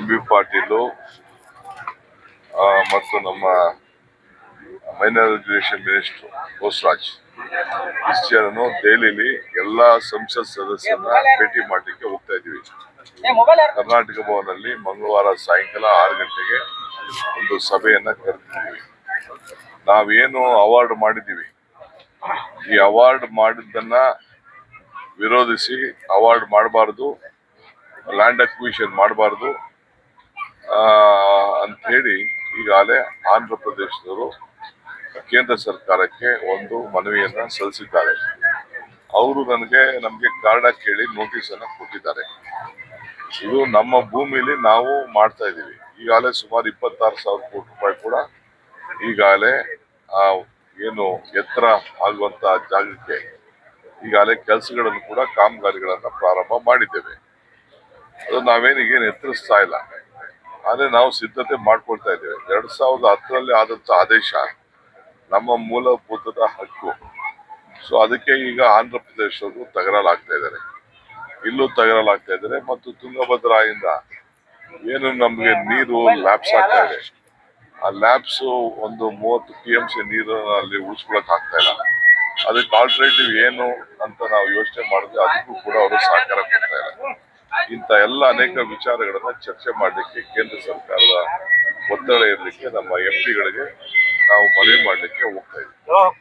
MB Patil ಮತ್ತು ನಮ್ಮ ಮೈನಾರಿಟೇಷನ್ minister Bosaraj ಇಷ್ಟು ಜನನು ದೆಹಲಿಯಲ್ಲಿ ಎಲ್ಲಾ ಸಂಸತ್ ಸದಸ್ಯರನ್ನ ಭೇಟಿ ಮಾಡಲಿಕ್ಕೆ ಹೋಗ್ತಾ ಇದೀವಿ. ಕರ್ನಾಟಕ ಭವನಲ್ಲಿ ಮಂಗಳವಾರ ಸಾಯಂಕಾಲ 6 ಗಂಟೆಗೆ ಒಂದು ಸಭೆಯನ್ನ ಕರೆದಿದ್ದೀವಿ. ನಾವೇನು ಅವಾರ್ಡ್ ಮಾಡಿದ್ದೀವಿ, ಈ ಅವಾರ್ಡ್ ಮಾಡಿದ್ದನ್ನ ವಿರೋಧಿಸಿ ಅವಾರ್ಡ್ ಮಾಡಬಾರ್ದು, ಲ್ಯಾಂಡ್ ಅಕ್ವಿಷನ್ ಮಾಡಬಾರ್ದು ಅಂತ ಹೇಳಿ ಈಗಾಗಲೇ ಆಂಧ್ರ ಪ್ರದೇಶದವರು ಕೇಂದ್ರ ಸರ್ಕಾರಕ್ಕೆ ಒಂದು ಮನವಿಯನ್ನ ಸಲ್ಲಿಸಿದ್ದಾರೆ. ಅವರು ನಮಗೆ ಕಾರ್ಡ ಕೇಳಿ ನೋಟಿಸ್ ಅನ್ನ ಕೊಟ್ಟಿದ್ದಾರೆ. ಇದು ನಮ್ಮ ಭೂಮಿಯಲ್ಲಿ ನಾವು ಮಾಡ್ತಾ ಇದೀವಿ. ಈಗಾಗಲೇ ಸುಮಾರು 26,000 ಕೋಟಿ ರೂಪಾಯಿ ಕೂಡ ಈಗಾಗಲೇ ಏನು ಎತ್ತರ ಆಗುವಂತಹ ಜಾಗಕ್ಕೆ ಈಗಾಗಲೇ ಕೆಲಸಗಳನ್ನು ಕೂಡ ಕಾಮಗಾರಿಗಳನ್ನ ಪ್ರಾರಂಭ ಮಾಡಿದ್ದೇವೆ. ಅದು ನಾವೇನಿಗೇನು ಎತ್ತರಿಸ್ತಾ ಇಲ್ಲ, ಆದ್ರೆ ನಾವು ಸಿದ್ಧತೆ ಮಾಡ್ಕೊಳ್ತಾ ಇದ್ದೇವೆ. 2010ರಲ್ಲಿ ಆದಂತ ಆದೇಶ ನಮ್ಮ ಮೂಲಭೂತದ ಹಕ್ಕು. ಸೊ ಅದಕ್ಕೆ ಈಗ ಆಂಧ್ರ ಪ್ರದೇಶದವರು ತಗರಲಾಗ್ತಾ ಇದ್ದಾರೆ, ಇಲ್ಲೂ ತಗರಲಾಗ್ತಾ ಇದ್ದಾರೆ. ಮತ್ತು ತುಂಗಭದ್ರಾಯಿಂದ ಏನು ನಮ್ಗೆ ನೀರು ಲ್ಯಾಬ್ಸ್ ಆಗ್ತಾ ಇದೆ, ಆ ಲ್ಯಾಬ್ಸ್ ಒಂದು 30 TMC ನೀರು ಅಲ್ಲಿ ಉಳಿಸ್ಕೊಳಕ್ ಆಗ್ತಾ ಇಲ್ಲ. ಅದಕ್ಕೆ ಆಲ್ಟರ್ನೇಟಿವ್ ಏನು ಅಂತ ನಾವು ಯೋಚನೆ ಮಾಡಿದ್ರೆ ಅದಕ್ಕೂ ಕೂಡ ಅವರು ಸಹಕಾರ ಕೊಡ್ತಾ ಇಲ್ಲ. ಇಂಥ ಎಲ್ಲ ಅನೇಕ ವಿಚಾರಗಳನ್ನ ಚರ್ಚೆ ಮಾಡಲಿಕ್ಕೆ ಕೇಂದ್ರ ಸರ್ಕಾರದ ಒತ್ತಡ ಇರಲಿಕ್ಕೆ ನಮ್ಮ MP ಗಳಿಗೆ ನಾವು ಮನವಿ ಮಾಡಲಿಕ್ಕೆ ಹೋಗ್ತಾ ಇದ್ದೀವಿ.